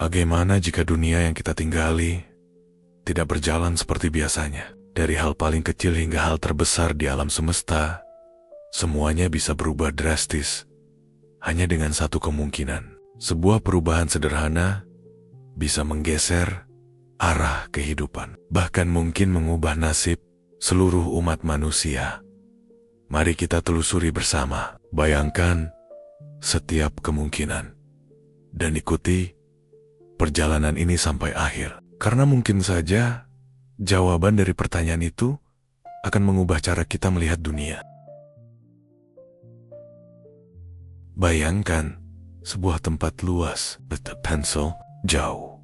Bagaimana jika dunia yang kita tinggali tidak berjalan seperti biasanya? Dari hal paling kecil hingga hal terbesar di alam semesta, semuanya bisa berubah drastis hanya dengan satu kemungkinan. Sebuah perubahan sederhana bisa menggeser arah kehidupan, bahkan mungkin mengubah nasib seluruh umat manusia. Mari kita telusuri bersama. Bayangkan setiap kemungkinan dan ikuti perjalanan ini sampai akhir. Karena mungkin saja jawaban dari pertanyaan itu akan mengubah cara kita melihat dunia. Bayangkan sebuah tempat luas, pencil, jauh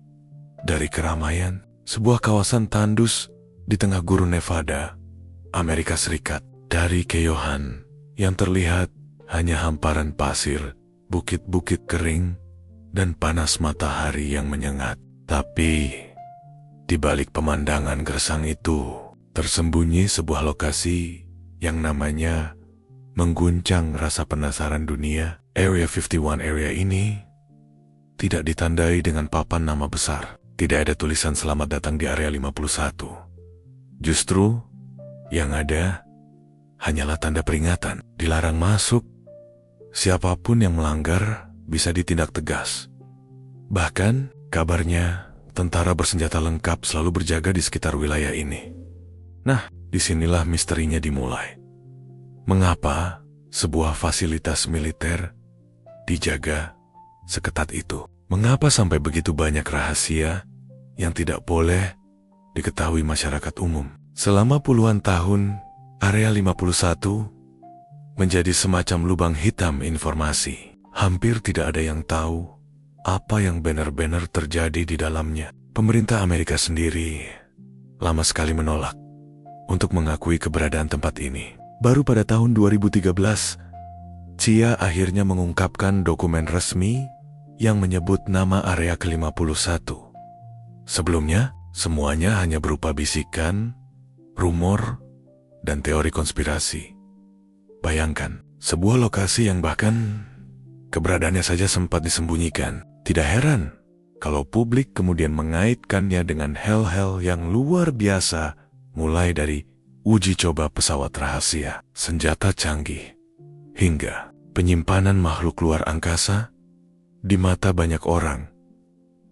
dari keramaian, sebuah kawasan tandus di tengah gurun Nevada, Amerika Serikat. Dari kejauhan yang terlihat hanya hamparan pasir, bukit-bukit kering, dan panas matahari yang menyengat. Tapi di balik pemandangan gersang itu tersembunyi sebuah lokasi yang namanya mengguncang rasa penasaran dunia. Area 51 area ini tidak ditandai dengan papan nama besar. Tidak ada tulisan selamat datang di area 51. Justru yang ada hanyalah tanda peringatan. Dilarang masuk. Siapapun yang melanggar bisa ditindak tegas. Bahkan kabarnya tentara bersenjata lengkap selalu berjaga di sekitar wilayah ini. Nah, disinilah misterinya dimulai. Mengapa sebuah fasilitas militer dijaga seketat itu? Mengapa sampai begitu banyak rahasia yang tidak boleh diketahui masyarakat umum? Selama puluhan tahun, Area 51 menjadi semacam lubang hitam informasi. Hampir tidak ada yang tahu apa yang benar-benar terjadi di dalamnya. Pemerintah Amerika sendiri lama sekali menolak untuk mengakui keberadaan tempat ini. Baru pada tahun 2013, CIA akhirnya mengungkapkan dokumen resmi yang menyebut nama area ke-51. Sebelumnya, semuanya hanya berupa bisikan, rumor, dan teori konspirasi. Bayangkan, sebuah lokasi yang bahkan keberadaannya saja sempat disembunyikan. Tidak heran kalau publik kemudian mengaitkannya dengan hal-hal yang luar biasa, mulai dari uji coba pesawat rahasia, senjata canggih, hingga penyimpanan makhluk luar angkasa. Di mata banyak orang,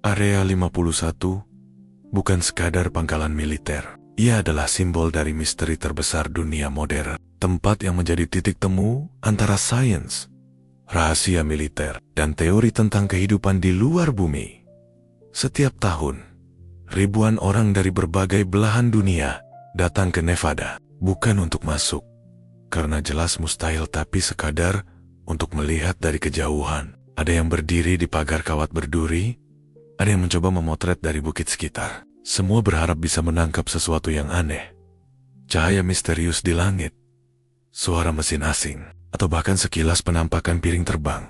Area 51 bukan sekadar pangkalan militer. Ia adalah simbol dari misteri terbesar dunia modern. Tempat yang menjadi titik temu antara sains, rahasia militer, dan teori tentang kehidupan di luar bumi. Setiap tahun, ribuan orang dari berbagai belahan dunia datang ke Nevada, bukan untuk masuk, karena jelas mustahil, tapi sekadar untuk melihat dari kejauhan. Ada yang berdiri di pagar kawat berduri, ada yang mencoba memotret dari bukit sekitar. Semua berharap bisa menangkap sesuatu yang aneh. Cahaya misterius di langit, suara mesin asing, atau bahkan sekilas penampakan piring terbang.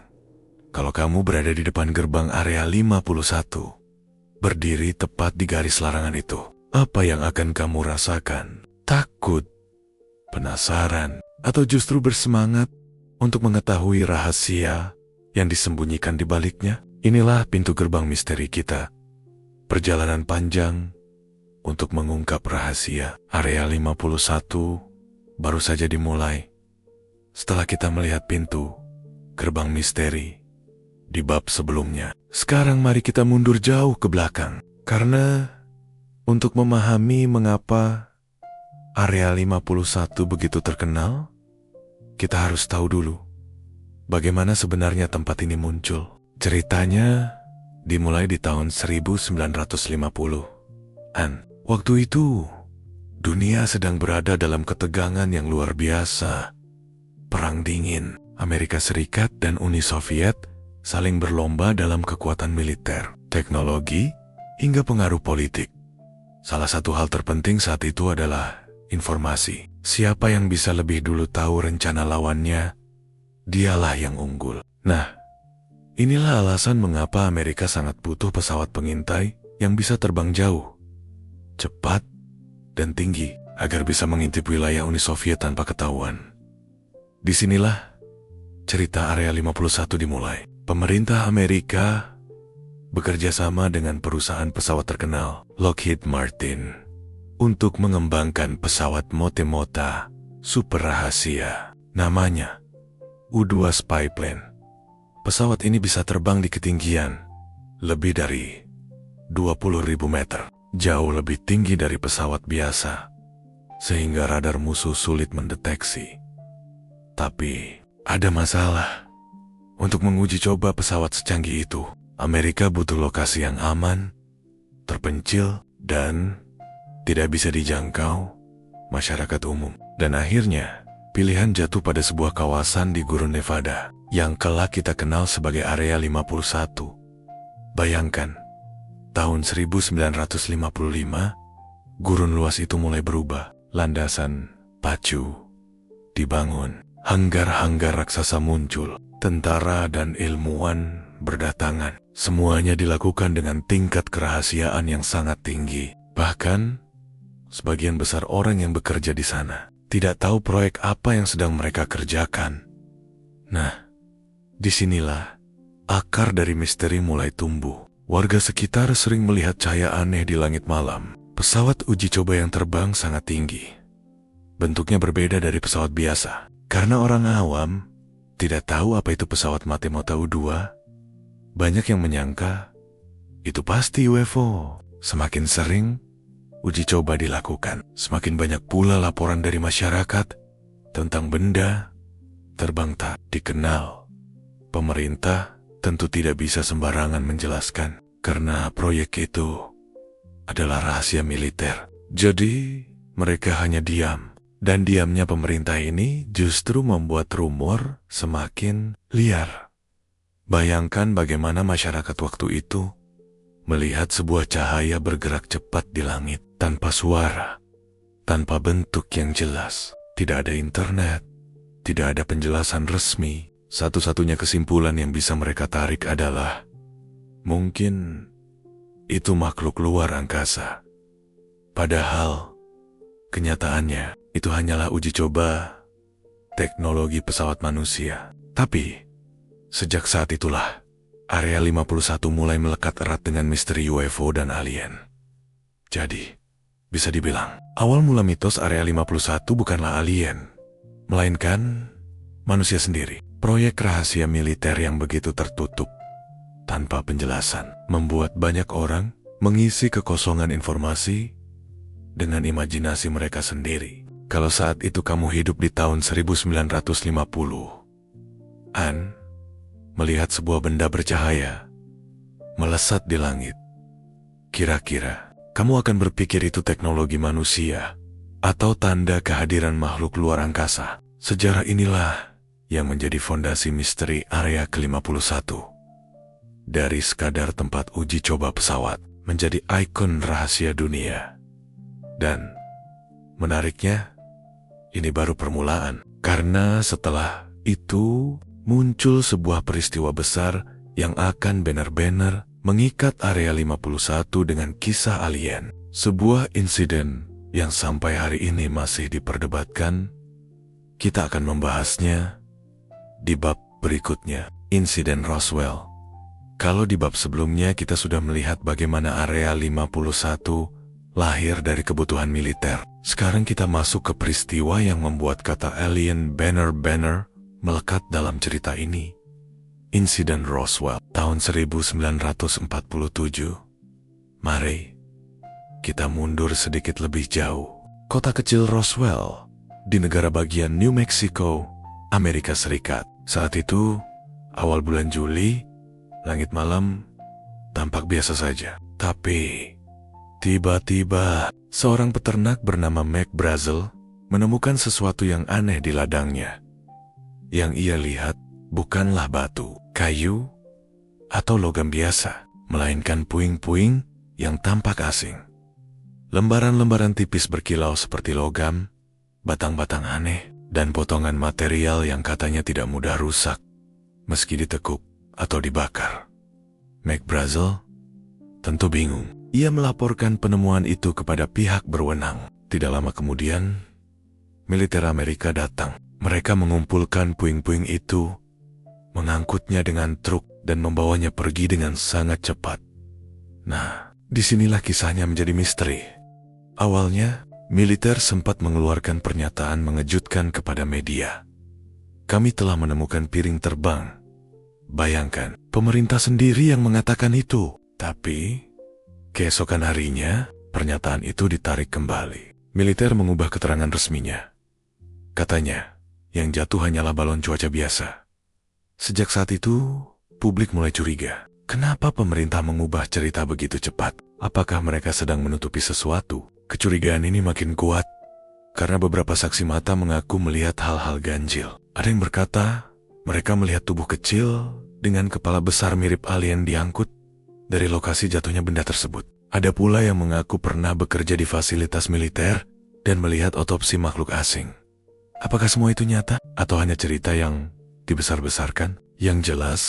Kalau kamu berada di depan gerbang area 51, berdiri tepat di garis larangan itu, apa yang akan kamu rasakan? Takut, penasaran, atau justru bersemangat untuk mengetahui rahasia yang disembunyikan di baliknya? Inilah pintu gerbang misteri kita. Perjalanan panjang untuk mengungkap rahasia. Area 51 baru saja dimulai. Setelah kita melihat pintu gerbang misteri di bab sebelumnya. Sekarang mari kita mundur jauh ke belakang. Karena untuk memahami mengapa Area 51 begitu terkenal, kita harus tahu dulu bagaimana sebenarnya tempat ini muncul. Ceritanya dimulai di tahun 1950-an. Waktu itu, dunia sedang berada dalam ketegangan yang luar biasa. Perang dingin, Amerika Serikat dan Uni Soviet saling berlomba dalam kekuatan militer, teknologi, hingga pengaruh politik. Salah satu hal terpenting saat itu adalah informasi. Siapa yang bisa lebih dulu tahu rencana lawannya, dialah yang unggul. Nah, inilah alasan mengapa Amerika sangat butuh pesawat pengintai yang bisa terbang jauh, cepat, dan tinggi agar bisa mengintip wilayah Uni Soviet tanpa ketahuan. Disinilah cerita Area 51 dimulai. Pemerintah Amerika bekerja sama dengan perusahaan pesawat terkenal Lockheed Martin untuk mengembangkan pesawat mote-mota super rahasia. Namanya U-2 Spy Plane. Pesawat ini bisa terbang di ketinggian lebih dari 20.000 meter, jauh lebih tinggi dari pesawat biasa, sehingga radar musuh sulit mendeteksi. Tapi ada masalah. Untuk menguji coba pesawat secanggih itu, Amerika butuh lokasi yang aman, terpencil, dan tidak bisa dijangkau masyarakat umum. Dan akhirnya, pilihan jatuh pada sebuah kawasan di Gurun Nevada yang kelak kita kenal sebagai Area 51. Bayangkan, tahun 1955, gurun luas itu mulai berubah. Landasan pacu dibangun, hanggar-hanggar raksasa muncul, tentara dan ilmuwan berdatangan. Semuanya dilakukan dengan tingkat kerahasiaan yang sangat tinggi. Bahkan, sebagian besar orang yang bekerja di sana tidak tahu proyek apa yang sedang mereka kerjakan. Nah, disinilah akar dari misteri mulai tumbuh. Warga sekitar sering melihat cahaya aneh di langit malam. Pesawat uji coba yang terbang sangat tinggi. Bentuknya berbeda dari pesawat biasa. Karena orang awam tidak tahu apa itu pesawat mote-mota U-2, banyak yang menyangka itu pasti UFO. Semakin sering uji coba dilakukan, semakin banyak pula laporan dari masyarakat tentang benda terbang tak dikenal. Pemerintah tentu tidak bisa sembarangan menjelaskan, karena proyek itu adalah rahasia militer. Jadi, mereka hanya diam. Dan diamnya pemerintah ini justru membuat rumor semakin liar. Bayangkan bagaimana masyarakat waktu itu melihat sebuah cahaya bergerak cepat di langit, tanpa suara, tanpa bentuk yang jelas. Tidak ada internet, tidak ada penjelasan resmi. Satu-satunya kesimpulan yang bisa mereka tarik adalah mungkin itu makhluk luar angkasa. Padahal kenyataannya itu hanyalah uji coba teknologi pesawat manusia. Tapi sejak saat itulah Area 51 mulai melekat erat dengan misteri UFO dan alien. Jadi, bisa dibilang awal mula mitos Area 51 bukanlah alien, melainkan manusia sendiri. Proyek rahasia militer yang begitu tertutup tanpa penjelasan membuat banyak orang mengisi kekosongan informasi dengan imajinasi mereka sendiri. Kalau saat itu kamu hidup di tahun 1950-an, melihat sebuah benda bercahaya melesat di langit, kira-kira kamu akan berpikir itu teknologi manusia atau tanda kehadiran makhluk luar angkasa. Sejarah inilah yang menjadi fondasi misteri Area ke-51. Dari sekadar tempat uji coba pesawat menjadi ikon rahasia dunia. Dan menariknya, ini baru permulaan, karena setelah itu muncul sebuah peristiwa besar yang akan benar-benar mengikat Area 51 dengan kisah alien. Sebuah insiden yang sampai hari ini masih diperdebatkan. Kita akan membahasnya di bab berikutnya, insiden Roswell. Kalau di bab sebelumnya kita sudah melihat bagaimana Area 51 lahir dari kebutuhan militer. Sekarang kita masuk ke peristiwa yang membuat kata alien banner melekat dalam cerita ini. Insiden Roswell tahun 1947. Mari kita mundur sedikit lebih jauh. Kota kecil Roswell di negara bagian New Mexico, Amerika Serikat. Saat itu, awal bulan Juli, langit malam tampak biasa saja. Tapi tiba-tiba, seorang peternak bernama Mac Brazel menemukan sesuatu yang aneh di ladangnya. Yang ia lihat bukanlah batu, kayu, atau logam biasa, melainkan puing-puing yang tampak asing. Lembaran-lembaran tipis berkilau seperti logam, batang-batang aneh, dan potongan material yang katanya tidak mudah rusak, meski ditekuk atau dibakar. Mac Brazel tentu bingung. Ia melaporkan penemuan itu kepada pihak berwenang. Tidak lama kemudian, militer Amerika datang. Mereka mengumpulkan puing-puing itu, mengangkutnya dengan truk, dan membawanya pergi dengan sangat cepat. Disinilah kisahnya menjadi misteri. Awalnya, militer sempat mengeluarkan pernyataan mengejutkan kepada media. Kami telah menemukan piring terbang. Bayangkan, pemerintah sendiri yang mengatakan itu. Tapi, keesokan harinya, pernyataan itu ditarik kembali. Militer mengubah keterangan resminya. Katanya, yang jatuh hanyalah balon cuaca biasa. Sejak saat itu, publik mulai curiga. Kenapa pemerintah mengubah cerita begitu cepat? Apakah mereka sedang menutupi sesuatu? Kecurigaan ini makin kuat karena beberapa saksi mata mengaku melihat hal-hal ganjil. Ada yang berkata, mereka melihat tubuh kecil dengan kepala besar mirip alien diangkut dari lokasi jatuhnya benda tersebut. Ada pula yang mengaku pernah bekerja di fasilitas militer dan melihat otopsi makhluk asing. Apakah semua itu nyata atau hanya cerita yang dibesar-besarkan? Yang jelas,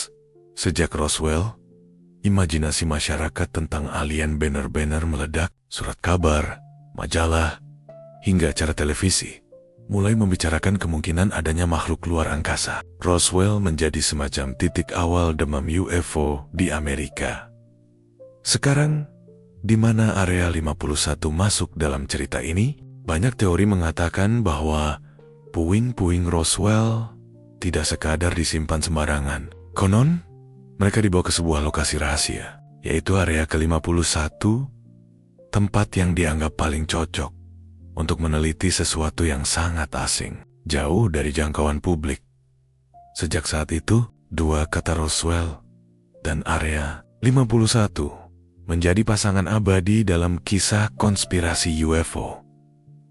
sejak Roswell, imajinasi masyarakat tentang alien benar-benar meledak. Surat kabar, majalah, hingga acara televisi mulai membicarakan kemungkinan adanya makhluk luar angkasa. Roswell menjadi semacam titik awal demam UFO di Amerika. Sekarang, di mana Area 51 masuk dalam cerita ini? Banyak teori mengatakan bahwa puing-puing Roswell tidak sekadar disimpan sembarangan. Konon, mereka dibawa ke sebuah lokasi rahasia, yaitu Area ke-51, tempat yang dianggap paling cocok untuk meneliti sesuatu yang sangat asing, jauh dari jangkauan publik. Sejak saat itu, dua kata Roswell dan Area 51 menjadi pasangan abadi dalam kisah konspirasi UFO.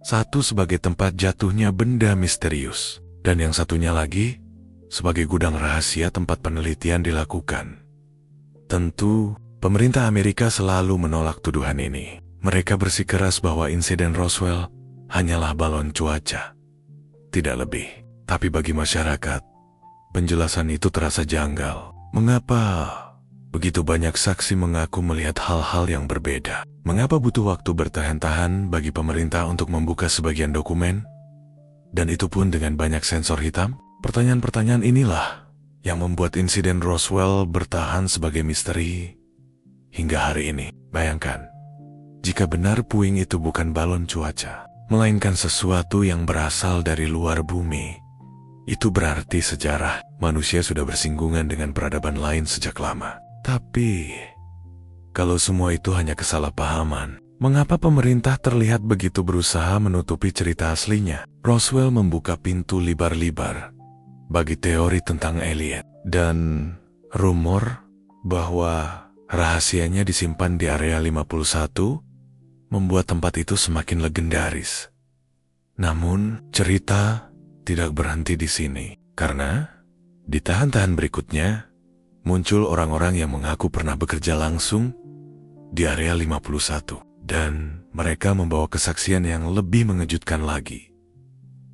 Satu sebagai tempat jatuhnya benda misterius, dan yang satunya lagi sebagai gudang rahasia tempat penelitian dilakukan. Tentu, pemerintah Amerika selalu menolak tuduhan ini. Mereka bersikeras bahwa insiden Roswell hanyalah balon cuaca, tidak lebih. Tapi bagi masyarakat, penjelasan itu terasa janggal. Mengapa begitu banyak saksi mengaku melihat hal-hal yang berbeda? Mengapa butuh waktu bertahan-tahan bagi pemerintah untuk membuka sebagian dokumen? Dan itu pun dengan banyak sensor hitam? Pertanyaan-pertanyaan inilah yang membuat insiden Roswell bertahan sebagai misteri hingga hari ini. Bayangkan, jika benar puing itu bukan balon cuaca, melainkan sesuatu yang berasal dari luar bumi, itu berarti sejarah manusia sudah bersinggungan dengan peradaban lain sejak lama. Tapi, kalau semua itu hanya kesalahpahaman, mengapa pemerintah terlihat begitu berusaha menutupi cerita aslinya? Roswell membuka pintu libar-libar bagi teori tentang alien dan rumor bahwa rahasianya disimpan di Area 51 membuat tempat itu semakin legendaris. Namun, cerita tidak berhenti di sini, karena di tahan-tahan berikutnya muncul orang-orang yang mengaku pernah bekerja langsung di Area 51, dan mereka membawa kesaksian yang lebih mengejutkan lagi.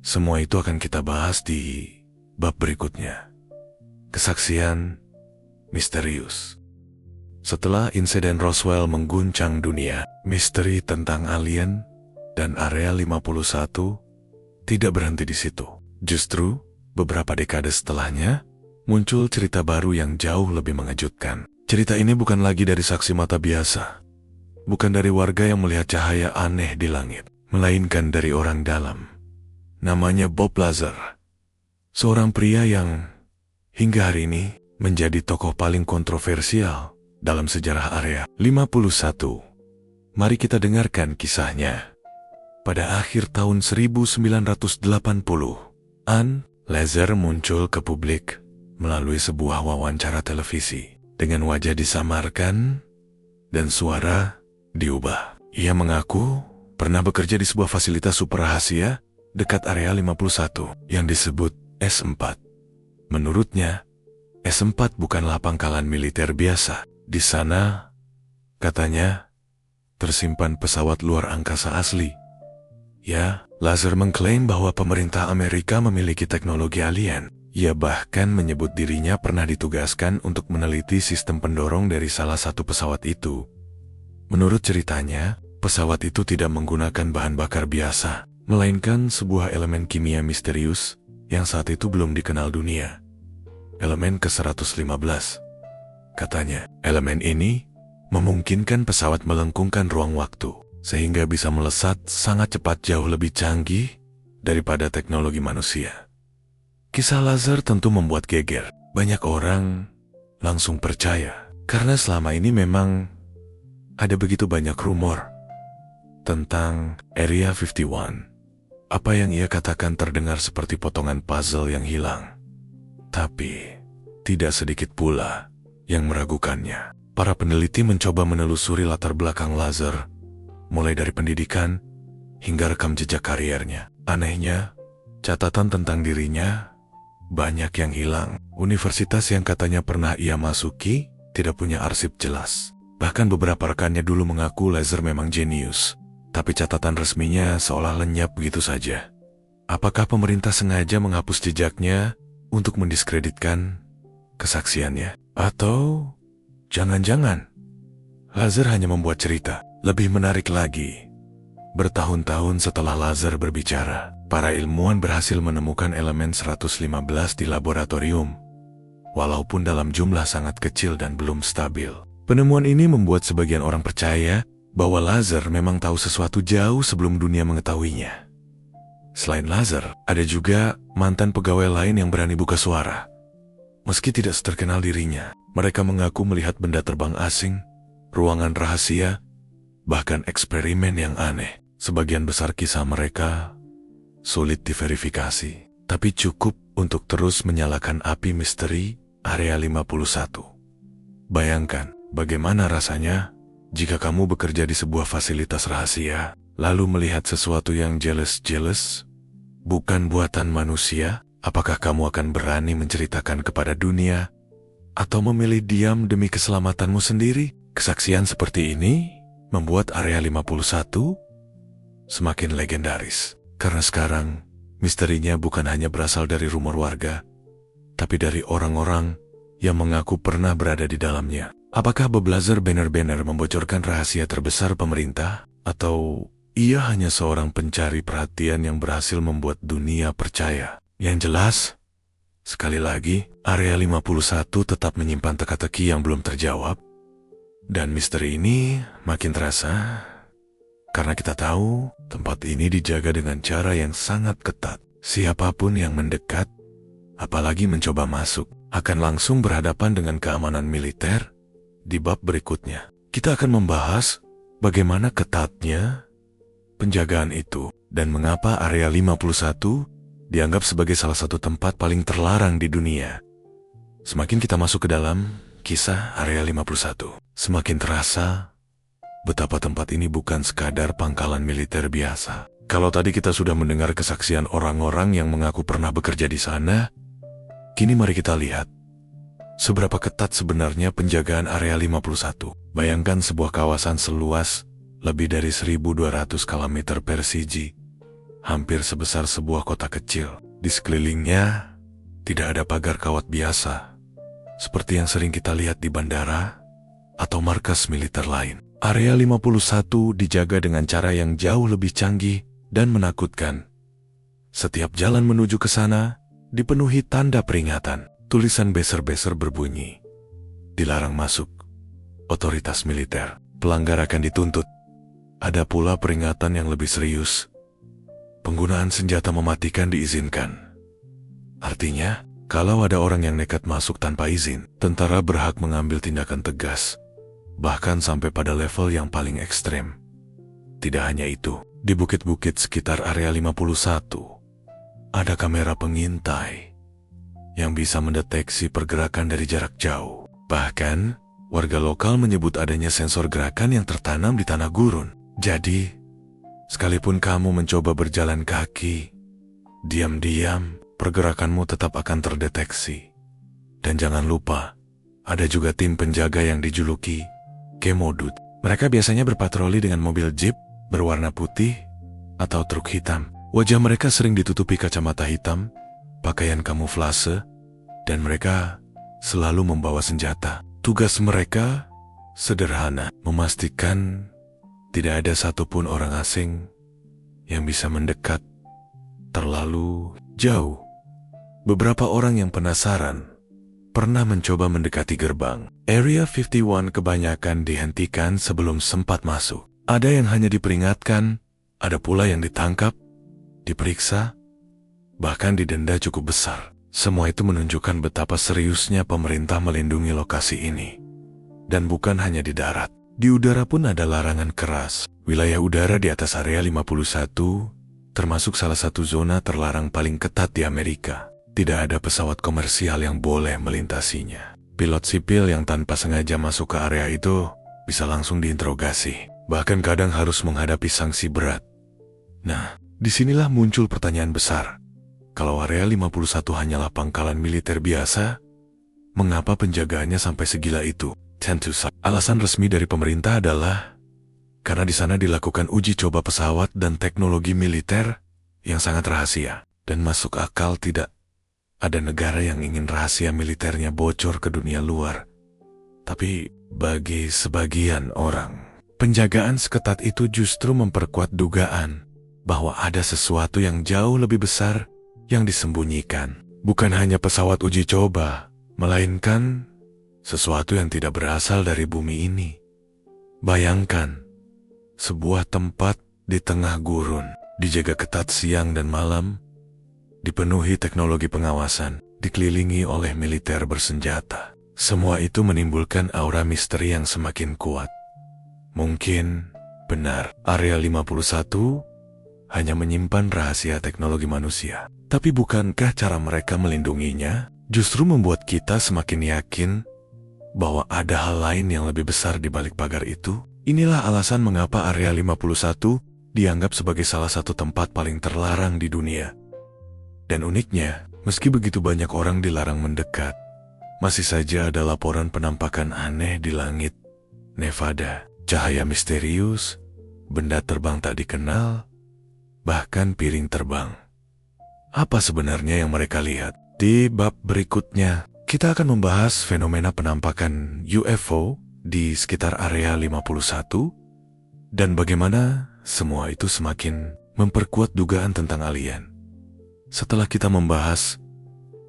Semua itu akan kita bahas di bab berikutnya. Kesaksian misterius. Setelah insiden Roswell mengguncang dunia, misteri tentang alien dan Area 51 tidak berhenti di situ. Justru, beberapa dekade setelahnya, muncul cerita baru yang jauh lebih mengejutkan. Cerita ini bukan lagi dari saksi mata biasa, bukan dari warga yang melihat cahaya aneh di langit, melainkan dari orang dalam. Namanya Bob Lazar, seorang pria yang hingga hari ini menjadi tokoh paling kontroversial dalam sejarah Area 51. Mari kita dengarkan kisahnya. Pada akhir tahun 1980-an, Lazar muncul ke publik melalui sebuah wawancara televisi. Dengan wajah disamarkan dan suara diubah. Ia mengaku pernah bekerja di sebuah fasilitas super rahasia dekat Area 51 yang disebut S4. Menurutnya, S4 bukanlah pangkalan militer biasa. Di sana, katanya, tersimpan pesawat luar angkasa asli. Ya, Lazar mengklaim bahwa pemerintah Amerika memiliki teknologi alien. Ia bahkan menyebut dirinya pernah ditugaskan untuk meneliti sistem pendorong dari salah satu pesawat itu. Menurut ceritanya, pesawat itu tidak menggunakan bahan bakar biasa, melainkan sebuah elemen kimia misterius yang saat itu belum dikenal dunia. Elemen ke-115. Katanya, elemen ini memungkinkan pesawat melengkungkan ruang waktu, sehingga bisa melesat sangat cepat jauh lebih canggih daripada teknologi manusia. Kisah laser tentu membuat geger. Banyak orang langsung percaya, karena selama ini memang ada begitu banyak rumor tentang Area 51. Apa yang ia katakan terdengar seperti potongan puzzle yang hilang. Tapi, tidak sedikit pula yang meragukannya. Para peneliti mencoba menelusuri latar belakang laser, mulai dari pendidikan hingga rekam jejak kariernya. Anehnya, catatan tentang dirinya banyak yang hilang. Universitas yang katanya pernah ia masuki tidak punya arsip jelas. Bahkan beberapa rekannya dulu mengaku laser memang jenius, tapi catatan resminya seolah lenyap begitu saja. Apakah pemerintah sengaja menghapus jejaknya untuk mendiskreditkan kesaksiannya? Atau jangan-jangan laser hanya membuat cerita? Lebih menarik lagi, bertahun-tahun setelah laser berbicara, para ilmuwan berhasil menemukan elemen 115 di laboratorium, walaupun dalam jumlah sangat kecil dan belum stabil. Penemuan ini membuat sebagian orang percaya bahwa laser memang tahu sesuatu jauh sebelum dunia mengetahuinya. Selain laser, ada juga mantan pegawai lain yang berani buka suara. Meski tidak seterkenal dirinya, mereka mengaku melihat benda terbang asing, ruangan rahasia, bahkan eksperimen yang aneh. Sebagian besar kisah mereka sulit diverifikasi, tapi cukup untuk terus menyalakan api misteri Area 51. Bayangkan, bagaimana rasanya jika kamu bekerja di sebuah fasilitas rahasia, lalu melihat sesuatu yang jelas-jelas bukan buatan manusia. Apakah kamu akan berani menceritakan kepada dunia atau memilih diam demi keselamatanmu sendiri? Kesaksian seperti ini membuat Area 51 semakin legendaris. Karena sekarang misterinya bukan hanya berasal dari rumor warga, tapi dari orang-orang yang mengaku pernah berada di dalamnya. Apakah Bob Lazar benar-benar membocorkan rahasia terbesar pemerintah? Atau ia hanya seorang pencari perhatian yang berhasil membuat dunia percaya? Yang jelas, sekali lagi, Area 51 tetap menyimpan teka-teki yang belum terjawab. Dan misteri ini makin terasa karena kita tahu tempat ini dijaga dengan cara yang sangat ketat. Siapapun yang mendekat, apalagi mencoba masuk, akan langsung berhadapan dengan keamanan militer. Di bab berikutnya, kita akan membahas bagaimana ketatnya penjagaan itu dan mengapa Area 51 dianggap sebagai salah satu tempat paling terlarang di dunia. Semakin kita masuk ke dalam kisah Area 51, semakin terasa betapa tempat ini bukan sekadar pangkalan militer biasa. Kalau tadi kita sudah mendengar kesaksian orang-orang yang mengaku pernah bekerja di sana, kini mari kita lihat seberapa ketat sebenarnya penjagaan Area 51. Bayangkan sebuah kawasan seluas lebih dari 1.200 km persegi, hampir sebesar sebuah kota kecil. Di sekelilingnya tidak ada pagar kawat biasa, seperti yang sering kita lihat di bandara atau markas militer lain. Area 51 dijaga dengan cara yang jauh lebih canggih dan menakutkan. Setiap jalan menuju ke sana dipenuhi tanda peringatan. Tulisan beser-beser berbunyi, "Dilarang masuk. Otoritas militer. Pelanggar akan dituntut." Ada pula peringatan yang lebih serius. Penggunaan senjata mematikan diizinkan. Artinya, kalau ada orang yang nekat masuk tanpa izin, tentara berhak mengambil tindakan tegas, bahkan sampai pada level yang paling ekstrem. Tidak hanya itu, di bukit-bukit sekitar Area 51, ada kamera pengintai yang bisa mendeteksi pergerakan dari jarak jauh. Bahkan, warga lokal menyebut adanya sensor gerakan yang tertanam di tanah gurun. Jadi, sekalipun kamu mencoba berjalan kaki, diam-diam pergerakanmu tetap akan terdeteksi. Dan jangan lupa, ada juga tim penjaga yang dijuluki Kemodut. Mereka biasanya berpatroli dengan mobil jeep berwarna putih atau truk hitam. Wajah mereka sering ditutupi kacamata hitam, pakaian kamuflase, dan mereka selalu membawa senjata. Tugas mereka sederhana, memastikan tidak ada satupun orang asing yang bisa mendekat terlalu jauh. Beberapa orang yang penasaran pernah mencoba mendekati gerbang. Area 51 kebanyakan dihentikan sebelum sempat masuk. Ada yang hanya diperingatkan, ada pula yang ditangkap, diperiksa, bahkan didenda cukup besar. Semua itu menunjukkan betapa seriusnya pemerintah melindungi lokasi ini. Dan bukan hanya di darat. Di udara pun ada larangan keras. Wilayah udara di atas area 51 termasuk salah satu zona terlarang paling ketat di Amerika. Tidak ada pesawat komersial yang boleh melintasinya. Pilot sipil yang tanpa sengaja masuk ke area itu bisa langsung diinterogasi. Bahkan kadang harus menghadapi sanksi berat. Nah, disinilah muncul pertanyaan besar. Kalau area 51 hanyalah pangkalan militer biasa, mengapa penjagaannya sampai segila itu? Alasan resmi dari pemerintah adalah karena di sana dilakukan uji coba pesawat dan teknologi militer yang sangat rahasia. Dan masuk akal tidak ada negara yang ingin rahasia militernya bocor ke dunia luar. Tapi bagi sebagian orang, penjagaan seketat itu justru memperkuat dugaan bahwa ada sesuatu yang jauh lebih besar yang disembunyikan. Bukan hanya pesawat uji coba, melainkan sesuatu yang tidak berasal dari bumi ini. Bayangkan, sebuah tempat di tengah gurun, dijaga ketat siang dan malam, dipenuhi teknologi pengawasan, dikelilingi oleh militer bersenjata. Semua itu menimbulkan aura misteri yang semakin kuat. Mungkin benar, area 51 hanya menyimpan rahasia teknologi manusia. Tapi bukankah cara mereka melindunginya justru membuat kita semakin yakin bahwa ada hal lain yang lebih besar di balik pagar itu? Inilah alasan mengapa area 51 dianggap sebagai salah satu tempat paling terlarang di dunia. Dan uniknya, meski begitu banyak orang dilarang mendekat, masih saja ada laporan penampakan aneh di langit Nevada. Cahaya misterius, benda terbang tak dikenal, bahkan piring terbang. Apa sebenarnya yang mereka lihat? Di bab berikutnya, kita akan membahas fenomena penampakan UFO di sekitar area 51 dan bagaimana semua itu semakin memperkuat dugaan tentang alien. Setelah kita membahas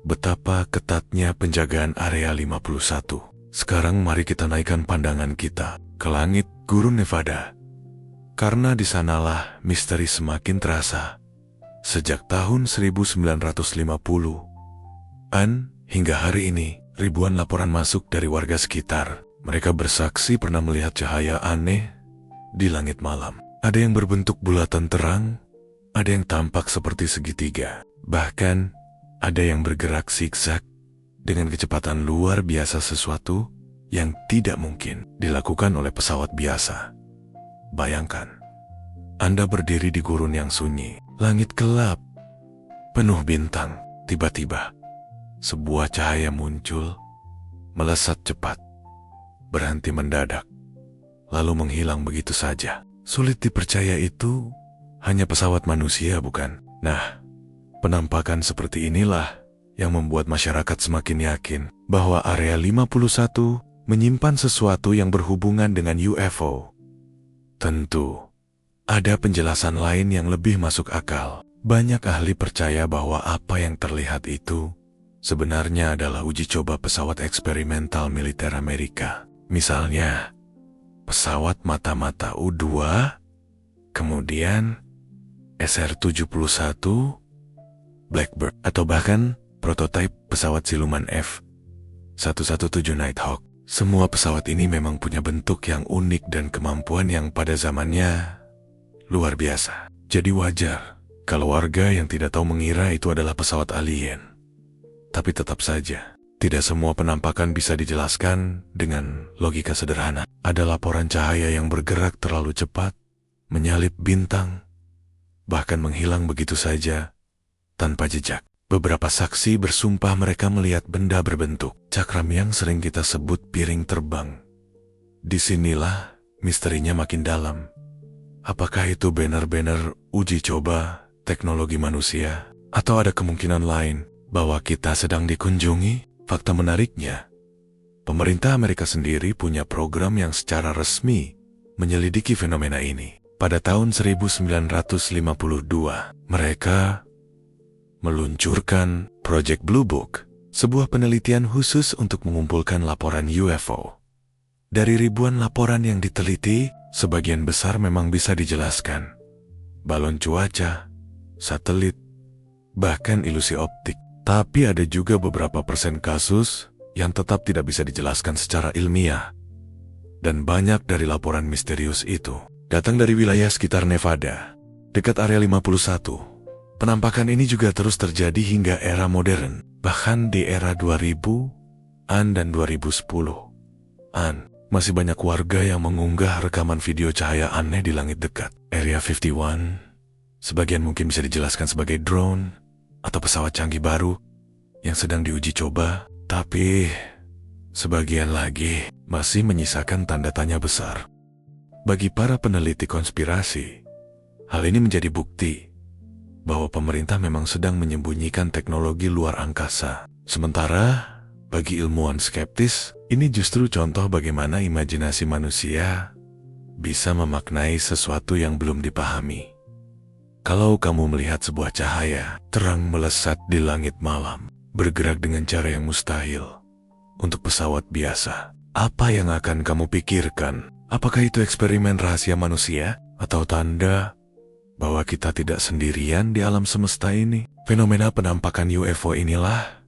betapa ketatnya penjagaan area 51, sekarang mari kita naikkan pandangan kita ke langit gurun Nevada. Karena di sanalah misteri semakin terasa. Sejak tahun 1950-an hingga hari ini, ribuan laporan masuk dari warga sekitar. Mereka bersaksi pernah melihat cahaya aneh di langit malam. Ada yang berbentuk bulatan terang, ada yang tampak seperti segitiga. Bahkan, ada yang bergerak zigzag dengan kecepatan luar biasa, sesuatu yang tidak mungkin dilakukan oleh pesawat biasa. Bayangkan, Anda berdiri di gurun yang sunyi, langit gelap, penuh bintang. Tiba-tiba, sebuah cahaya muncul, melesat cepat, berhenti mendadak, lalu menghilang begitu saja. Sulit dipercaya itu hanya pesawat manusia, bukan? Nah, penampakan seperti inilah yang membuat masyarakat semakin yakin bahwa area 51 menyimpan sesuatu yang berhubungan dengan UFO. Tentu, ada penjelasan lain yang lebih masuk akal. Banyak ahli percaya bahwa apa yang terlihat itu sebenarnya adalah uji coba pesawat eksperimental militer Amerika. Misalnya, pesawat mata-mata U-2, kemudian SR-71, Blackbird, atau bahkan prototipe pesawat siluman F-117 Nighthawk. Semua pesawat ini memang punya bentuk yang unik dan kemampuan yang pada zamannya luar biasa. Jadi wajar kalau warga yang tidak tahu mengira itu adalah pesawat alien. Tapi tetap saja, tidak semua penampakan bisa dijelaskan dengan logika sederhana. Ada laporan cahaya yang bergerak terlalu cepat, menyalip bintang, bahkan menghilang begitu saja tanpa jejak. Beberapa saksi bersumpah mereka melihat benda berbentuk cakram yang sering kita sebut piring terbang. Disinilah misterinya makin dalam. Apakah itu benar-benar uji coba teknologi manusia? Atau ada kemungkinan lain bahwa kita sedang dikunjungi? Fakta menariknya, pemerintah Amerika sendiri punya program yang secara resmi menyelidiki fenomena ini. Pada tahun 1952, mereka meluncurkan Project Blue Book, sebuah penelitian khusus untuk mengumpulkan laporan UFO. Dari ribuan laporan yang diteliti, sebagian besar memang bisa dijelaskan. Balon cuaca, satelit, bahkan ilusi optik. Tapi ada juga beberapa persen kasus yang tetap tidak bisa dijelaskan secara ilmiah. Dan banyak dari laporan misterius itu datang dari wilayah sekitar Nevada, dekat Area 51. Penampakan ini juga terus terjadi hingga era modern, bahkan di era 2000-an dan 2010-an. Masih banyak warga yang mengunggah rekaman video cahaya aneh di langit dekat Area 51. Sebagian mungkin bisa dijelaskan sebagai drone atau pesawat canggih baru yang sedang diuji coba, tapi sebagian lagi masih menyisakan tanda tanya besar. Bagi para peneliti konspirasi, hal ini menjadi bukti bahwa pemerintah memang sedang menyembunyikan teknologi luar angkasa. Sementara bagi ilmuwan skeptis, ini justru contoh bagaimana imajinasi manusia bisa memaknai sesuatu yang belum dipahami. Kalau kamu melihat sebuah cahaya terang melesat di langit malam, bergerak dengan cara yang mustahil untuk pesawat biasa, apa yang akan kamu pikirkan? Apakah itu eksperimen rahasia manusia atau tanda bahwa kita tidak sendirian di alam semesta ini? Fenomena penampakan UFO inilah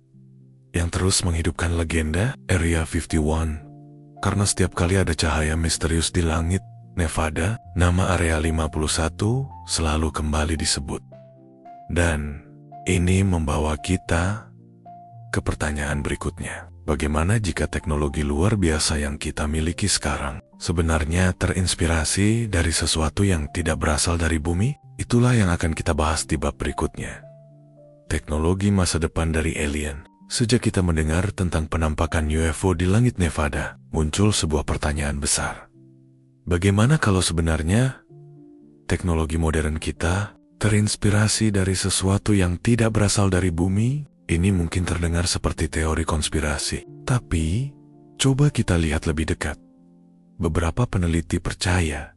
yang terus menghidupkan legenda Area 51. Karena setiap kali ada cahaya misterius di langit Nevada, nama Area 51 selalu kembali disebut. Dan ini membawa kita ke pertanyaan berikutnya. Bagaimana jika teknologi luar biasa yang kita miliki sekarang sebenarnya terinspirasi dari sesuatu yang tidak berasal dari bumi? Itulah yang akan kita bahas di bab berikutnya. Teknologi masa depan dari alien. Sejak kita mendengar tentang penampakan UFO di langit Nevada, muncul sebuah pertanyaan besar. Bagaimana kalau sebenarnya teknologi modern kita terinspirasi dari sesuatu yang tidak berasal dari bumi? Ini mungkin terdengar seperti teori konspirasi, tapi coba kita lihat lebih dekat. Beberapa peneliti percaya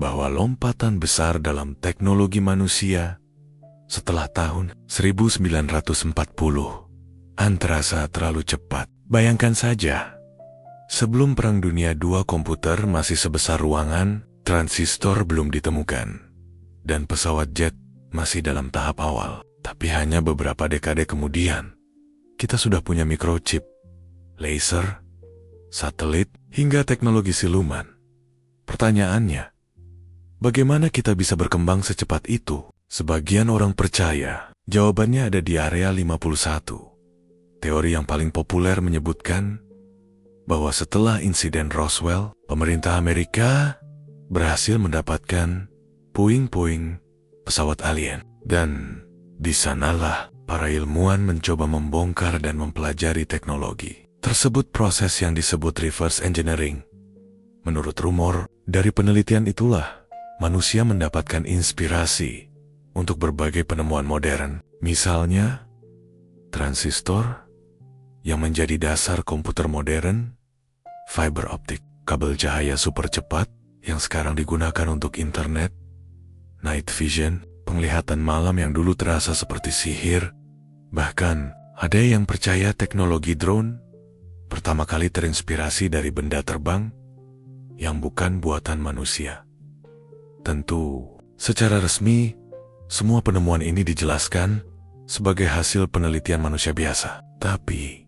bahwa lompatan besar dalam teknologi manusia setelah tahun 1940-an terasa terlalu cepat. Bayangkan saja, sebelum Perang Dunia II komputer masih sebesar ruangan, transistor belum ditemukan, dan pesawat jet masih dalam tahap awal. Tapi hanya beberapa dekade kemudian, kita sudah punya microchip, laser, satelit, hingga teknologi siluman. Pertanyaannya, bagaimana kita bisa berkembang secepat itu? Sebagian orang percaya jawabannya ada di Area 51. Teori yang paling populer menyebutkan bahwa setelah insiden Roswell, pemerintah Amerika berhasil mendapatkan puing-puing pesawat alien. Dan di sanalah para ilmuwan mencoba membongkar dan mempelajari teknologi tersebut, proses yang disebut reverse engineering. Menurut rumor, dari penelitian itulah manusia mendapatkan inspirasi untuk berbagai penemuan modern. Misalnya, transistor yang menjadi dasar komputer modern, fiber optik, kabel cahaya super cepat yang sekarang digunakan untuk internet, night vision, penglihatan malam yang dulu terasa seperti sihir. Bahkan ada yang percaya teknologi drone pertama kali terinspirasi dari benda terbang yang bukan buatan manusia. Tentu, secara resmi, semua penemuan ini dijelaskan sebagai hasil penelitian manusia biasa. Tapi,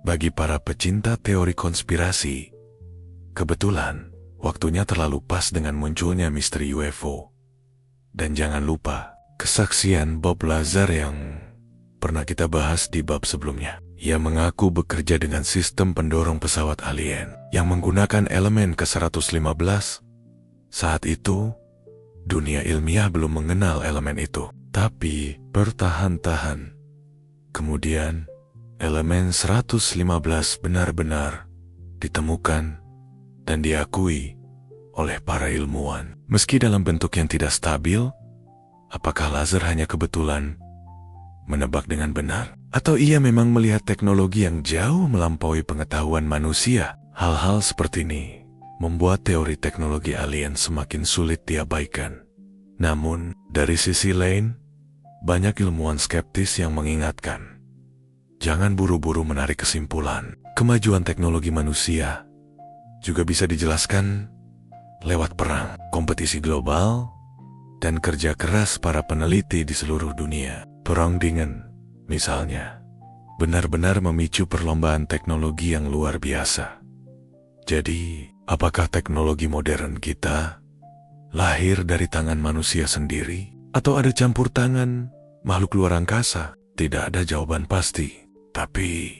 bagi para pecinta teori konspirasi, kebetulan waktunya terlalu pas dengan munculnya misteri UFO. Dan jangan lupa kesaksian Bob Lazar yang pernah kita bahas di bab sebelumnya. Ia mengaku bekerja dengan sistem pendorong pesawat alien yang menggunakan elemen ke-115. Saat itu, dunia ilmiah belum mengenal elemen itu. Tapi pertahan-tahan. Kemudian, elemen 115 benar-benar ditemukan dan diakui oleh para ilmuwan. Meski dalam bentuk yang tidak stabil, apakah Lazar hanya kebetulan menebak dengan benar? Atau ia memang melihat teknologi yang jauh melampaui pengetahuan manusia? Hal-hal seperti ini membuat teori teknologi alien semakin sulit diabaikan. Namun, dari sisi lain, banyak ilmuwan skeptis yang mengingatkan Jangan buru-buru menarik kesimpulan. Kemajuan teknologi manusia juga bisa dijelaskan lewat perang, kompetisi global, dan kerja keras para peneliti di seluruh dunia. Perang dingin, misalnya, benar-benar memicu perlombaan teknologi yang luar biasa. Jadi, apakah teknologi modern kita lahir dari tangan manusia sendiri? Atau ada campur tangan makhluk luar angkasa? Tidak ada jawaban pasti. Tapi,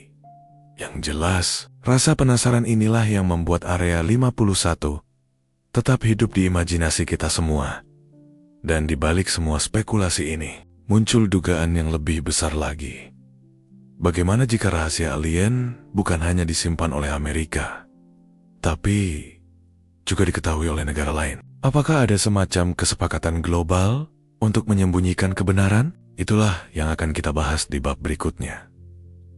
yang jelas, rasa penasaran inilah yang membuat Area 51 tetap hidup di imajinasi kita semua. Dan di balik semua spekulasi ini, muncul dugaan yang lebih besar lagi. Bagaimana jika rahasia alien bukan hanya disimpan oleh Amerika, tapi juga diketahui oleh negara lain? Apakah ada semacam kesepakatan global untuk menyembunyikan kebenaran? Itulah yang akan kita bahas di bab berikutnya.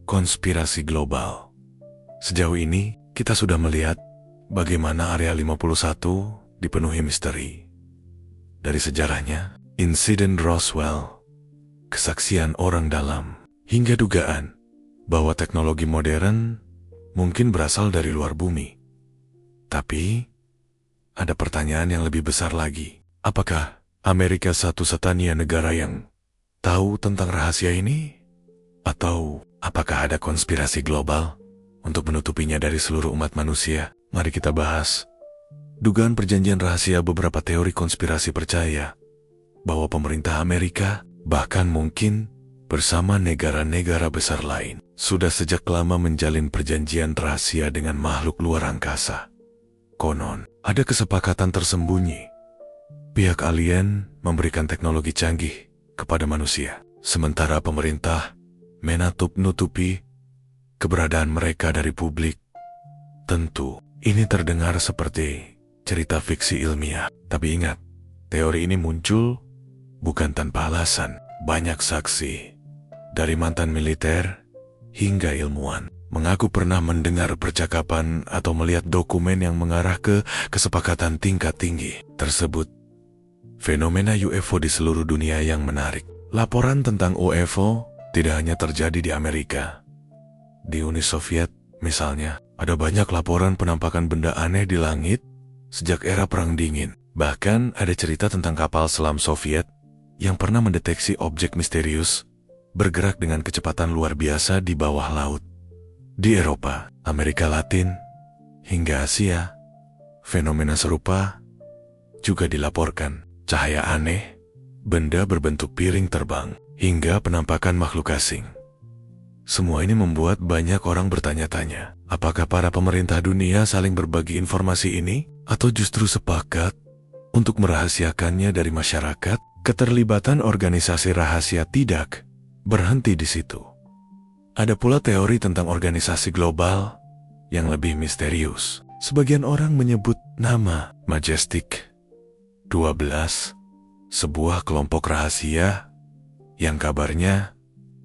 Konspirasi global. Sejauh ini, kita sudah melihat bagaimana Area 51 dipenuhi misteri. Dari sejarahnya, insiden Roswell, kesaksian orang dalam, hingga dugaan bahwa teknologi modern mungkin berasal dari luar bumi. Tapi, ada pertanyaan yang lebih besar lagi. Apakah Amerika satu-satunya negara yang tahu tentang rahasia ini? Atau apakah ada konspirasi global untuk menutupinya dari seluruh umat manusia? Mari kita bahas. Dugaan perjanjian rahasia. Beberapa teori konspirasi percaya bahwa pemerintah Amerika, bahkan mungkin bersama negara-negara besar lain, sudah sejak lama menjalin perjanjian rahasia dengan makhluk luar angkasa. Konon, ada kesepakatan tersembunyi. Pihak alien memberikan teknologi canggih kepada manusia, sementara pemerintah menutupi keberadaan mereka dari publik. Tentu, ini terdengar seperti cerita fiksi ilmiah. Tapi ingat, teori ini muncul bukan tanpa alasan. Banyak saksi, dari mantan militer hingga ilmuwan, mengaku pernah mendengar percakapan atau melihat dokumen yang mengarah ke kesepakatan tingkat tinggi tersebut. Fenomena UFO di seluruh dunia yang menarik. Laporan tentang UFO tidak hanya terjadi di Amerika. Di Uni Soviet, misalnya, ada banyak laporan penampakan benda aneh di langit sejak era Perang Dingin. Bahkan ada cerita tentang kapal selam Soviet yang pernah mendeteksi objek misterius bergerak dengan kecepatan luar biasa di bawah laut. Di Eropa, Amerika Latin, hingga Asia, fenomena serupa juga dilaporkan. Cahaya aneh, benda berbentuk piring terbang, hingga penampakan makhluk asing. Semua ini membuat banyak orang bertanya-tanya, apakah para pemerintah dunia saling berbagi informasi ini? Atau justru sepakat untuk merahasiakannya dari masyarakat? Keterlibatan organisasi rahasia tidak berhenti di situ. Ada pula teori tentang organisasi global yang lebih misterius. Sebagian orang menyebut nama Majestic 12, sebuah kelompok rahasia yang kabarnya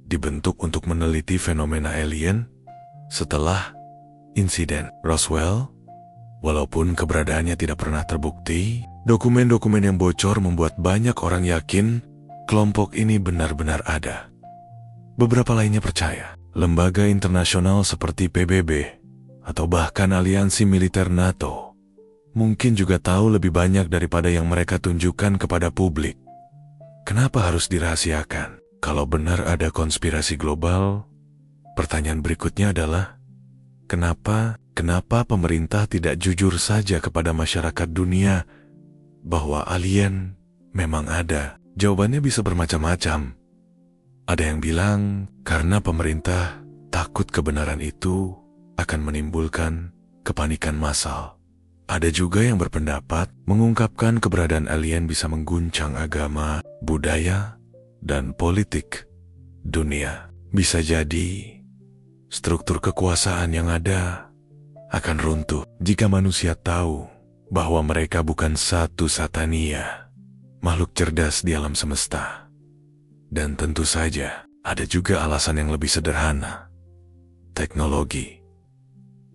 dibentuk untuk meneliti fenomena alien setelah insiden Roswell. Walaupun keberadaannya tidak pernah terbukti, dokumen-dokumen yang bocor membuat banyak orang yakin kelompok ini benar-benar ada. Beberapa lainnya percaya lembaga internasional seperti PBB atau bahkan aliansi militer NATO mungkin juga tahu lebih banyak daripada yang mereka tunjukkan kepada publik. Kenapa harus dirahasiakan? Kalau benar ada konspirasi global, pertanyaan berikutnya adalah, kenapa pemerintah tidak jujur saja kepada masyarakat dunia bahwa alien memang ada? Jawabannya bisa bermacam-macam. Ada yang bilang karena pemerintah takut kebenaran itu akan menimbulkan kepanikan massal. Ada juga yang berpendapat mengungkapkan keberadaan alien bisa mengguncang agama, budaya, dan politik dunia. Bisa jadi struktur kekuasaan yang ada akan runtuh jika manusia tahu bahwa mereka bukan satu-satunya makhluk cerdas di alam semesta. Dan tentu saja ada juga alasan yang lebih sederhana. Teknologi.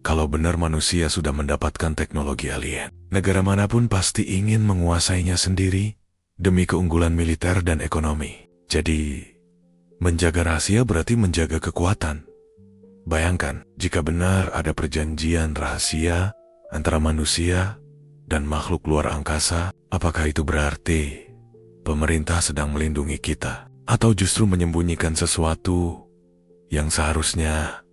Kalau benar manusia sudah mendapatkan teknologi alien, negara manapun pasti ingin menguasainya sendiri demi keunggulan militer dan ekonomi. Jadi, menjaga rahasia berarti menjaga kekuatan. Bayangkan, jika benar ada perjanjian rahasia antara manusia dan makhluk luar angkasa, apakah itu berarti pemerintah sedang melindungi kita? Atau justru menyembunyikan sesuatu yang seharusnya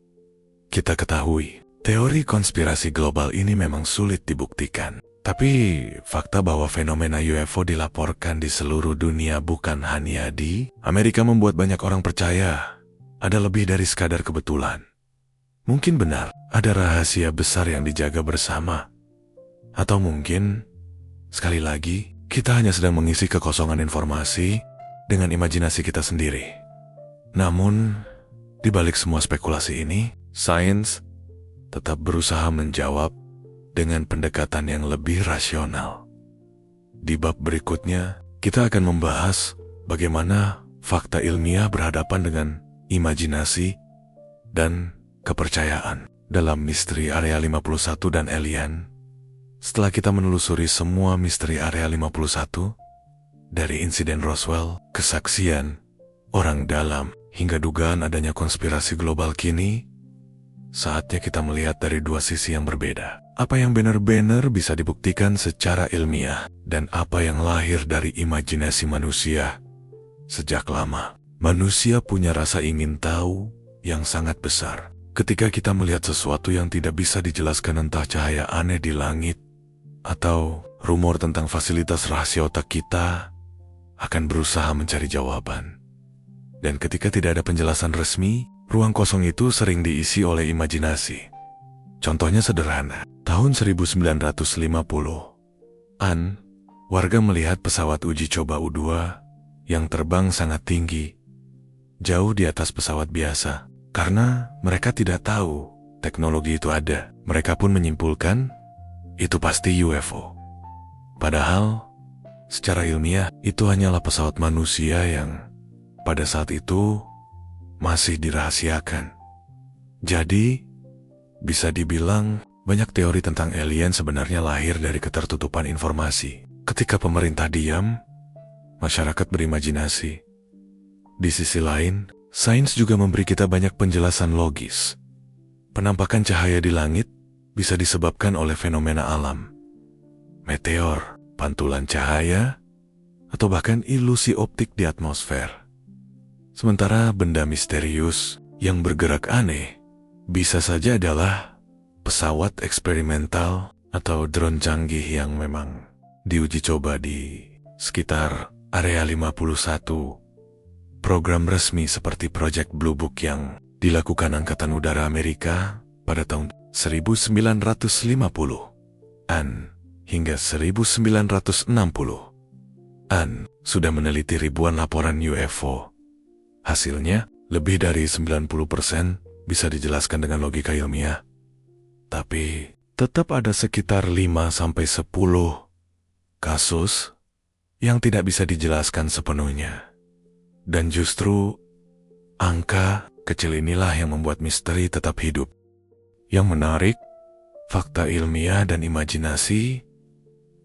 kita ketahui? Teori konspirasi global ini memang sulit dibuktikan. Tapi fakta bahwa fenomena UFO dilaporkan di seluruh dunia bukan hanya di Amerika membuat banyak orang percaya ada lebih dari sekadar kebetulan. Mungkin benar ada rahasia besar yang dijaga bersama. Atau mungkin, sekali lagi, kita hanya sedang mengisi kekosongan informasi dengan imajinasi kita sendiri. Namun, di balik semua spekulasi ini, sains tetap berusaha menjawab dengan pendekatan yang lebih rasional. Di bab berikutnya, kita akan membahas bagaimana fakta ilmiah berhadapan dengan imajinasi dan kepercayaan dalam misteri Area 51 dan alien. Setelah kita menelusuri semua misteri Area 51, dari insiden Roswell, kesaksian orang dalam, hingga dugaan adanya konspirasi global kini, saatnya kita melihat dari dua sisi yang berbeda. Apa yang benar-benar bisa dibuktikan secara ilmiah dan apa yang lahir dari imajinasi manusia. Sejak lama, manusia punya rasa ingin tahu yang sangat besar. Ketika kita melihat sesuatu yang tidak bisa dijelaskan, entah cahaya aneh di langit atau rumor tentang fasilitas rahasia otak, kita akan berusaha mencari jawaban. Dan ketika tidak ada penjelasan resmi, ruang kosong itu sering diisi oleh imajinasi. Contohnya sederhana, tahun 1950-an, warga melihat pesawat uji coba U-2 yang terbang sangat tinggi, jauh di atas pesawat biasa. Karena mereka tidak tahu teknologi itu ada, mereka pun menyimpulkan itu pasti UFO. Padahal, secara ilmiah, itu hanyalah pesawat manusia yang pada saat itu masih dirahasiakan. Jadi, bisa dibilang banyak teori tentang alien sebenarnya lahir dari ketertutupan informasi. Ketika pemerintah diam, masyarakat berimajinasi. Di sisi lain, sains juga memberi kita banyak penjelasan logis. Penampakan cahaya di langit bisa disebabkan oleh fenomena alam, meteor, pantulan cahaya, atau bahkan ilusi optik di atmosfer. Sementara benda misterius yang bergerak aneh bisa saja adalah pesawat eksperimental atau drone canggih yang memang diuji coba di sekitar Area 51. Program resmi seperti Project Blue Book yang dilakukan Angkatan Udara Amerika pada tahun 1950-an hingga 1960-an sudah meneliti ribuan laporan UFO. Hasilnya, lebih dari 90% bisa dijelaskan dengan logika ilmiah. Tapi, tetap ada sekitar 5-10 kasus yang tidak bisa dijelaskan sepenuhnya. Dan justru, angka kecil inilah yang membuat misteri tetap hidup. Yang menarik, fakta ilmiah dan imajinasi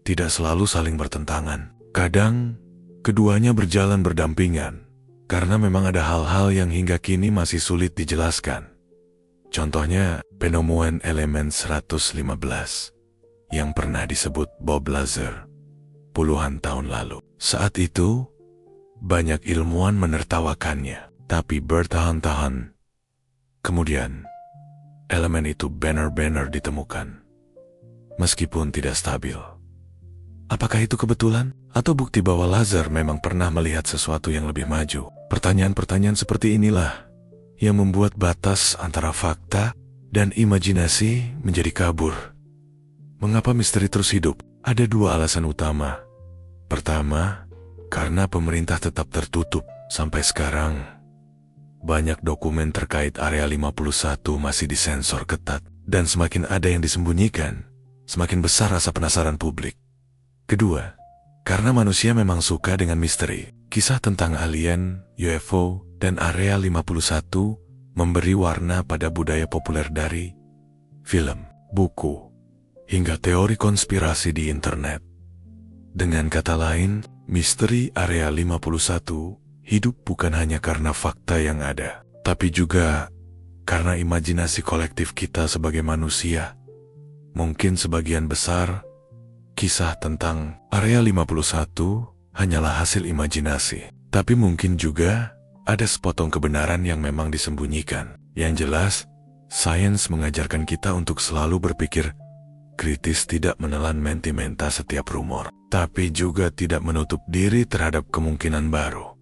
tidak selalu saling bertentangan. Kadang, keduanya berjalan berdampingan, karena memang ada hal-hal yang hingga kini masih sulit dijelaskan. Contohnya, penemuan elemen 115 yang pernah disebut Bob Lazar puluhan tahun lalu. Saat itu, banyak ilmuwan menertawakannya, tapi bertahun-tahun kemudian, elemen itu benar-benar ditemukan, meskipun tidak stabil. Apakah itu kebetulan? Atau bukti bahwa Lazar memang pernah melihat sesuatu yang lebih maju? Pertanyaan-pertanyaan seperti inilah yang membuat batas antara fakta dan imajinasi menjadi kabur. Mengapa misteri terus hidup? Ada dua alasan utama. Pertama, karena pemerintah tetap tertutup. Sampai sekarang, banyak dokumen terkait Area 51 masih disensor ketat. Dan semakin ada yang disembunyikan, semakin besar rasa penasaran publik. Kedua, karena manusia memang suka dengan misteri. Kisah tentang alien, UFO, dan Area 51 memberi warna pada budaya populer dari film, buku, hingga teori konspirasi di internet. Dengan kata lain, misteri Area 51 hidup bukan hanya karena fakta yang ada, tapi juga Karena imajinasi kolektif kita sebagai manusia, mungkin sebagian besar kisah tentang Area 51 hanyalah hasil imajinasi. Tapi mungkin juga ada sepotong kebenaran yang memang disembunyikan. Yang jelas, sains mengajarkan kita untuk selalu berpikir kritis, tidak menelan mentah-mentah setiap rumor, tapi juga tidak menutup diri terhadap kemungkinan baru.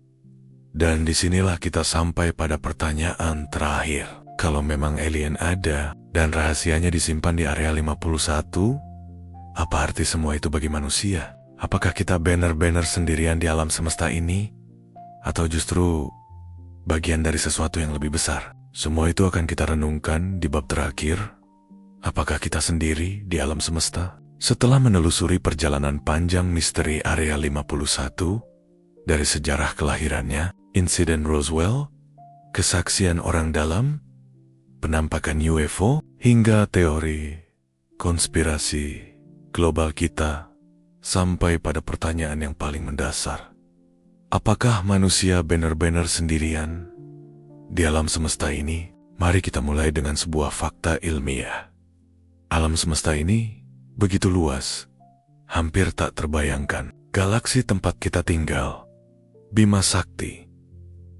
Dan disinilah kita sampai pada pertanyaan terakhir. Kalau memang alien ada dan rahasianya disimpan di Area 51, apa arti semua itu bagi manusia? Apakah kita benar-benar sendirian di alam semesta ini? Atau justru bagian dari sesuatu yang lebih besar? Semua itu akan kita renungkan di bab terakhir. Apakah kita sendiri di alam semesta? Setelah menelusuri perjalanan panjang misteri Area 51, dari sejarah kelahirannya, insiden Roswell, kesaksian orang dalam, penampakan UFO, hingga teori konspirasi global kita, sampai pada pertanyaan yang paling mendasar. Apakah manusia benar-benar sendirian di alam semesta ini? Mari kita mulai dengan sebuah fakta ilmiah. Alam semesta ini begitu luas, hampir tak terbayangkan. Galaksi tempat kita tinggal, Bima Sakti,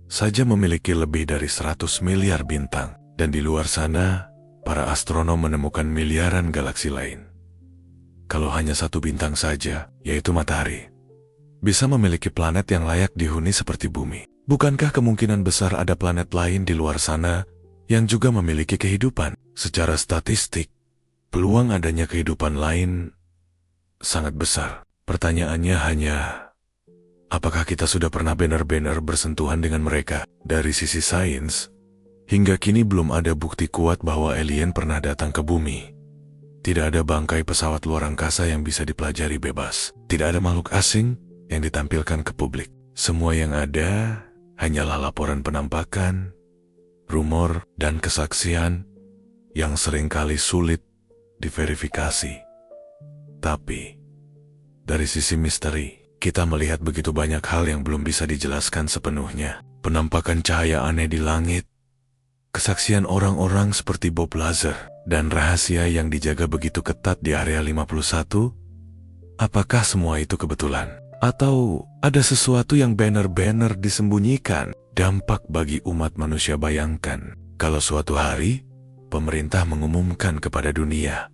saja memiliki lebih dari 100 miliar bintang. Dan di luar sana, para astronom menemukan miliaran galaksi lain. Kalau hanya satu bintang saja, yaitu matahari, bisa memiliki planet yang layak dihuni seperti bumi. Bukankah kemungkinan besar ada planet lain di luar sana yang juga memiliki kehidupan? Secara statistik, peluang adanya kehidupan lain sangat besar. Pertanyaannya hanya, apakah kita sudah pernah benar-benar bersentuhan dengan mereka? Dari sisi sains, hingga kini belum ada bukti kuat bahwa alien pernah datang ke bumi. Tidak ada bangkai pesawat luar angkasa yang bisa dipelajari bebas. Tidak ada makhluk asing yang ditampilkan ke publik. Semua yang ada hanyalah laporan penampakan, rumor, dan kesaksian yang seringkali sulit diverifikasi. Tapi, dari sisi misteri, kita melihat begitu banyak hal yang belum bisa dijelaskan sepenuhnya. Penampakan cahaya aneh di langit, kesaksian orang-orang seperti Bob Lazar, dan rahasia yang dijaga begitu ketat di Area 51, apakah semua itu kebetulan? Atau ada sesuatu yang benar-benar disembunyikan? Dampak bagi umat manusia. Bayangkan, kalau suatu hari, pemerintah mengumumkan kepada dunia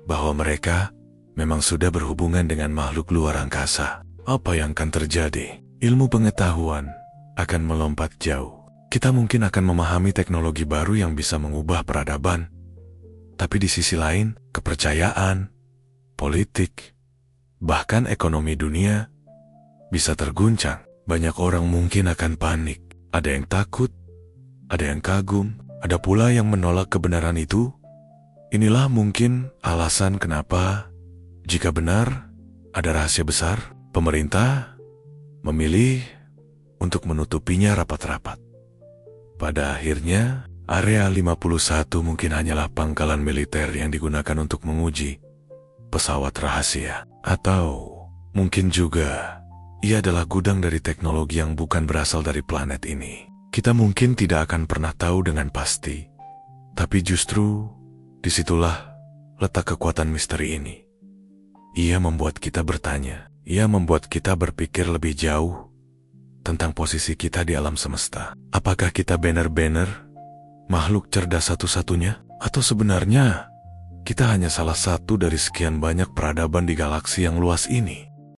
bahwa mereka memang sudah berhubungan dengan makhluk luar angkasa. Apa yang akan terjadi? Ilmu pengetahuan akan melompat jauh. Kita mungkin akan memahami teknologi baru yang bisa mengubah peradaban. Tapi di sisi lain, kepercayaan, politik, bahkan ekonomi dunia bisa terguncang. Banyak orang mungkin akan panik. Ada yang takut, ada yang kagum, ada pula yang menolak kebenaran itu. Inilah mungkin alasan kenapa, jika benar ada rahasia besar, pemerintah memilih untuk menutupinya rapat-rapat. Pada akhirnya, Area 51 mungkin hanyalah pangkalan militer yang digunakan untuk menguji pesawat rahasia. Atau mungkin juga ia adalah gudang dari teknologi yang bukan berasal dari planet ini. Kita mungkin tidak akan pernah tahu dengan pasti. Tapi justru disitulah letak kekuatan misteri ini. Ia membuat kita bertanya. Ia membuat kita berpikir lebih jauh tentang posisi kita di alam semesta. Apakah kita benar-benar makhluk cerdas satu-satunya? Atau sebenarnya kita hanya salah satu dari sekian banyak peradaban di galaksi yang luas ini?